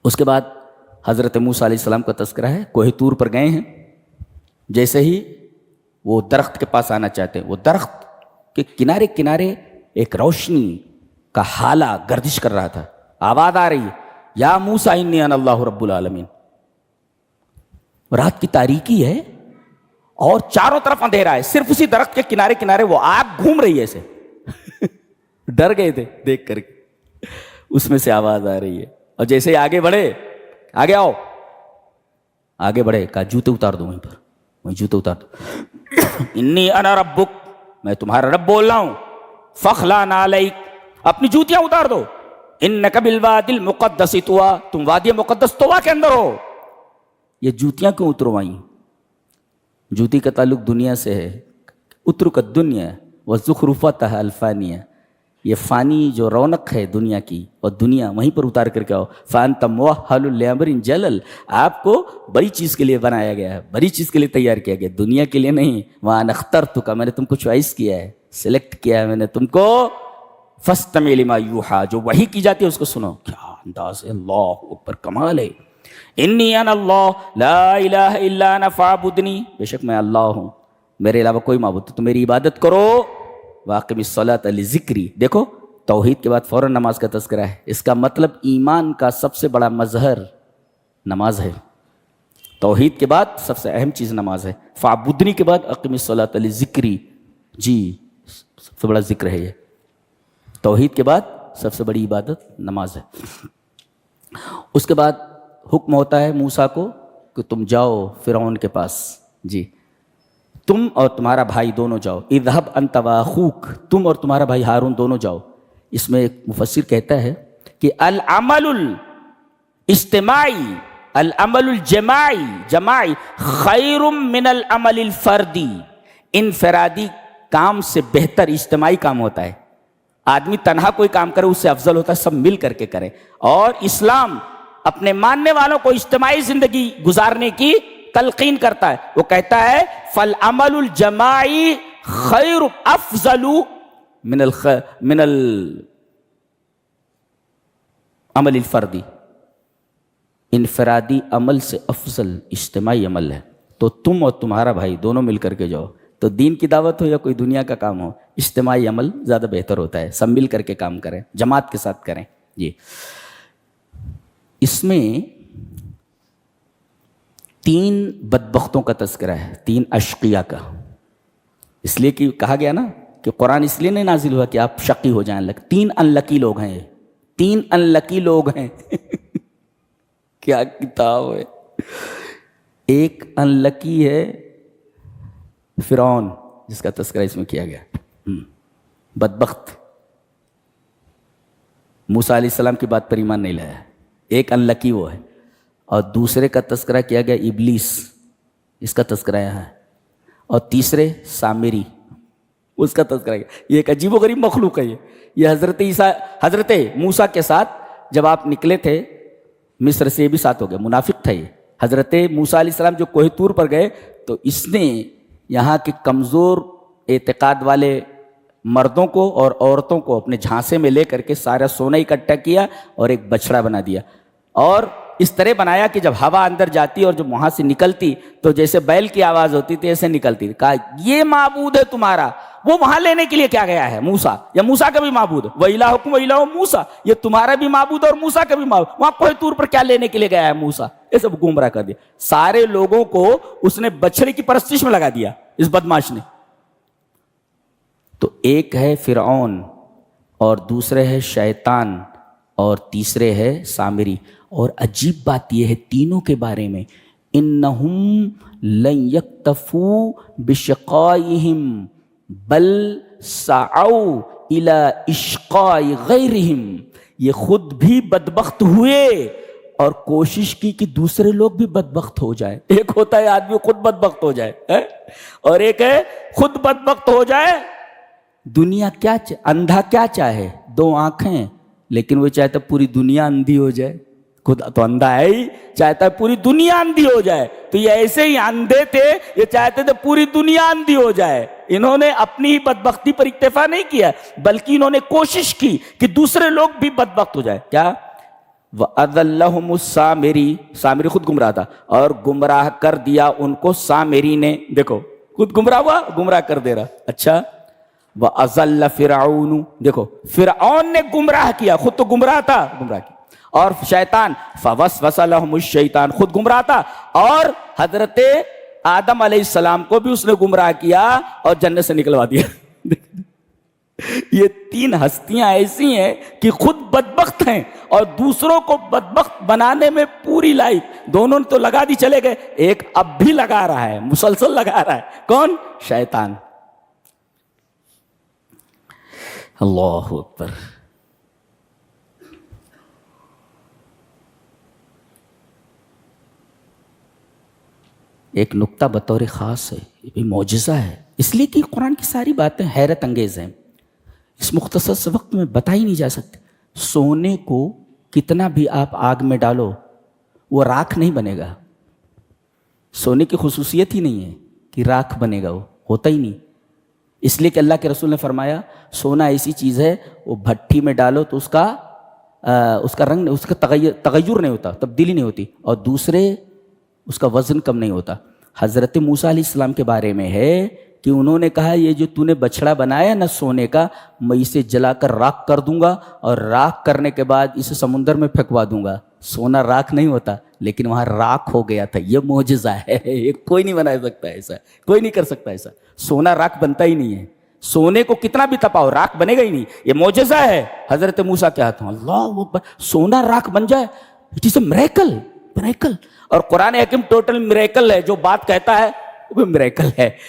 اس کے بعد حضرت موسیٰ علیہ السلام کا تذکرہ ہے، کوہ طور پر گئے ہیں، جیسے ہی وہ درخت کے پاس آنا چاہتے ہیں، وہ درخت کے کنارے کنارے ایک روشنی کا حالہ گردش کر رہا تھا، آواز آ رہی ہے، یا موسیٰ انی انا اللہ رب العالمین۔ رات کی تاریکی ہے اور چاروں طرف اندھیرا ہے، صرف اسی درخت کے کنارے کنارے وہ آگ گھوم رہی ہے ایسے ڈر گئے تھے دیکھ کر کے، اس میں سے آواز آ رہی ہے، اور جیسے ہی آگے بڑھے، آگے آؤ، آگے بڑھے، کہا جوتے اتار دو، وہیں پر وہیں جوتے اتار دو، انی انا ربک، میں تمہارا رب بول رہا ہوں، فخلع نعلیک، اپنی جوتیاں اتار دو، انک بالوادی المقدس طویٰ، تم وادی مقدس طویٰ کے اندر ہو۔ یہ جوتیاں کیوں اتروائیں؟ جوتی کا تعلق دنیا سے ہے، اترک الدنیا وزخرفتها الفانیہ، یہ فانی جو رونق ہے دنیا کی، اور دنیا وہیں پر اتار کر کے آؤ، فانت موہل لامر جلل، آپ کو بڑی چیز کے لیے بنایا گیا ہے، بڑی چیز کے لیے تیار کیا گیا، دنیا کے لیے نہیں، وان اخترتک، میں نے تم کو چوائس کیا ہے، سلیکٹ کیا ہے میں نے تم کو، فاستمع لما یوحیٰ، جو وحی کی جاتی ہے اس کو سنو۔ کیا انداز ہے، اللہ اکبر، کمال ہے۔ انی انا اللہ لا الہ الا انا فاعبدنی، بے شک میں اللہ ہوں، میرے علاوہ کوئی معبود، تو میری عبادت کرو، واقم الصلاۃ لذکری۔ دیکھو توحید کے بعد فوراً نماز کا تذکرہ ہے، اس کا مطلب ایمان کا سب سے بڑا مظہر نماز ہے، توحید کے بعد سب سے اہم چیز نماز ہے، فاعبدنی کے بعد اقم الصلاۃ لذکری، جی سب سے بڑا ذکر ہے یہ، توحید کے بعد سب سے بڑی عبادت نماز ہے۔ اس کے بعد حکم ہوتا ہے موسیٰ کو کہ تم جاؤ فرعون کے پاس، جی تم اور تمہارا بھائی دونوں جاؤ، اذهب انت واخوک، تم اور تمہارا بھائی ہارون دونوں جاؤ۔ اس میں ایک مفسر کہتا ہے کہ العمل الاجتماعی، العمل جماعی خیر من العمل الفردی، انفرادی کام سے بہتر اجتماعی کام ہوتا ہے، آدمی تنہا کوئی کام کرے اس سے افضل ہوتا ہے سب مل کر کے کرے، اور اسلام اپنے ماننے والوں کو اجتماعی زندگی گزارنے کی تلقین کرتا ہے، وہ کہتا ہے فالعمل الجماعی خیر افضل من العمل الفردی، انفرادی عمل سے افضل اجتماعی عمل ہے، تو تم اور تمہارا بھائی دونوں مل کر کے جاؤ، تو دین کی دعوت ہو یا کوئی دنیا کا کام ہو، اجتماعی عمل زیادہ بہتر ہوتا ہے، سب مل کر کے کام کریں، جماعت کے ساتھ کریں۔ جی اس میں 3 بدبختوں کا تذکرہ ہے، 3 اشقیاء کا، اس لیے کہ کہا گیا نا کہ قرآن اس لیے نہیں نازل ہوا کہ آپ شقی ہو جائیں، 3 انلکی لوگ ہیں، 3 انلکی لوگ ہیں کیا کتاب ہے۔ ایک انلکی ہے فرعون، جس کا تذکرہ اس میں کیا گیا، بدبخت، موسیٰ علیہ السلام کی بات پر ایمان نہیں لایا، ایک انلکی وہ ہے، اور دوسرے کا تذکرہ کیا گیا ابلیس، اس کا تذکرہ یہاں ہے، اور تیسرے سامری، اس کا تذکرہ کیا، یہ ایک عجیب و غریب مخلوق ہے، یہ حضرت موسیٰ کے ساتھ جب آپ نکلے تھے مصر سے، یہ بھی ساتھ ہو گئے، منافق تھا یہ، حضرت موسیٰ علیہ السلام جو کوہ طور پر گئے تو اس نے یہاں کے کمزور اعتقاد والے مردوں کو اور عورتوں کو اپنے جھانسے میں لے کر کے سارا سونا اکٹھا کیا اور ایک بچڑا بنا دیا، اور اس طرح بنایا کہ جب ہوا اندر جاتی اور جب وہاں سے نکلتی تو جیسے بیل کی آواز ہوتی تھی ایسے نکلتی تھی، کہا یہ معبود ہے تمہارا، وہ وہاں لینے کے لیے کیا گیا ہے موسیٰ، یا موسیٰ کا بھی معبود، وَإِلَٰهُكُمْ وَإِلَٰهُ موسیٰ، یہ تمہارا بھی معبود اور موسیٰ کا بھی معبود، وہاں کوہ طور پر کیا لینے کے لیے گیا ہے موسیٰ، یہ سب گمراہ کر دیا، سارے لوگوں کو اس نے بچڑے کی پرستش میں لگا دیا اس بدماش نے۔ تو ایک ہے فرعون، اور دوسرے ہے شیطان، اور تیسرے ہے سامری، اور عجیب بات یہ ہے تینوں کے بارے میں، انہم لن یکتفوا بشقائہم بل سعوا الی اشقاء غیرہم، یہ خود بھی بدبخت ہوئے اور کوشش کی کہ دوسرے لوگ بھی بدبخت ہو جائے، ایک ہوتا ہے آدمی خود بدبخت ہو جائے اور ایک ہے خود بدبخت ہو جائے۔ دنیا کیا اندھا کیا چاہے، 2 آنکھیں، لیکن وہ چاہتا ہے پوری دنیا اندھی ہو جائے، خود تو اندھا ہے ہی، چاہتا ہے پوری دنیا اندھی ہو جائے، تو یہ ایسے ہی اندھے تھے، یہ چاہتے تھے پوری دنیا اندھی ہو جائے، انہوں نے اپنی ہی بدبختی پر اکتفا نہیں کیا بلکہ انہوں نے کوشش کی کہ دوسرے لوگ بھی بدبخت ہو جائے۔ کیا وَأَضَلَّهُمُ السَّامِرِي، سامری خود گمراہ تھا، اور گمراہ کر دیا ان کو سامری نے. دیکھو خود گمراہ ہوا، گمراہ کر دے رہا. اچھا وَأَضَلَّ فِرْعَوْنُ، دیکھو فرعون نے گمراہ کیا، خود تو گمراہ تھا، گمراہ کیا. اور شیطان فَوَسْوَسَ لَهُمُ الشَّيْطَانُ، خود گمراہ تھا، اور حضرت آدم علیہ السلام کو بھی اس نے گمراہ کیا اور جنت سے نکلوا دیا. یہ تین ہستیاں ایسی ہیں کہ خود بدبخت ہیں اور دوسروں کو بدبخت بنانے میں پوری لائق. دونوں نے تو لگا دی، چلے گئے، ایک اب بھی لگا رہا ہے، مسلسل لگا رہا ہے. کون؟ شیطان. اللہ اکبر. ایک نکتہ بطور خاص ہے، یہ بھی معجزہ ہے، اس لیے کہ قرآن کی ساری باتیں حیرت انگیز ہیں، اس مختصر سے وقت میں بتا ہی نہیں جا سکتے. سونے کو کتنا بھی آپ آگ میں ڈالو وہ راکھ نہیں بنے گا. سونے کی خصوصیت ہی نہیں ہے کہ راکھ بنے گا، وہ ہوتا ہی نہیں. اس لیے کہ اللہ کے رسول نے فرمایا سونا ایسی چیز ہے، وہ بھٹی میں ڈالو تو اس کا رنگ، اس کا تغیر نہیں ہوتا، تبدیلی نہیں ہوتی، اور دوسرے اس کا وزن کم نہیں ہوتا. حضرت موسیٰ علیہ السلام کے بارے میں ہے کہ انہوں نے کہا یہ جو تو نے بچڑا بنایا نا سونے کا، میں اسے جلا کر راکھ کر دوں گا، اور راکھ کرنے کے بعد اسے سمندر میں پھینکوا دوں گا. سونا راکھ نہیں ہوتا، لیکن وہاں راکھ ہو گیا تھا. یہ معجزہ ہے، یہ کوئی نہیں بنا سکتا ایسا، کوئی نہیں کر سکتا ایسا. سونا راکھ بنتا ہی نہیں ہے. سونے کو کتنا بھی تپاؤ راکھ بنے گا ہی نہیں. یہ معجزہ ہے. حضرت موسیٰ کیا تھا، اللہ اکبر، سونا راکھ بن جائے، it is a miracle, miracle. اور قرآن حکیم ٹوٹل میریکل ہے، جو بات کہتا ہے وہ میریکل ہے.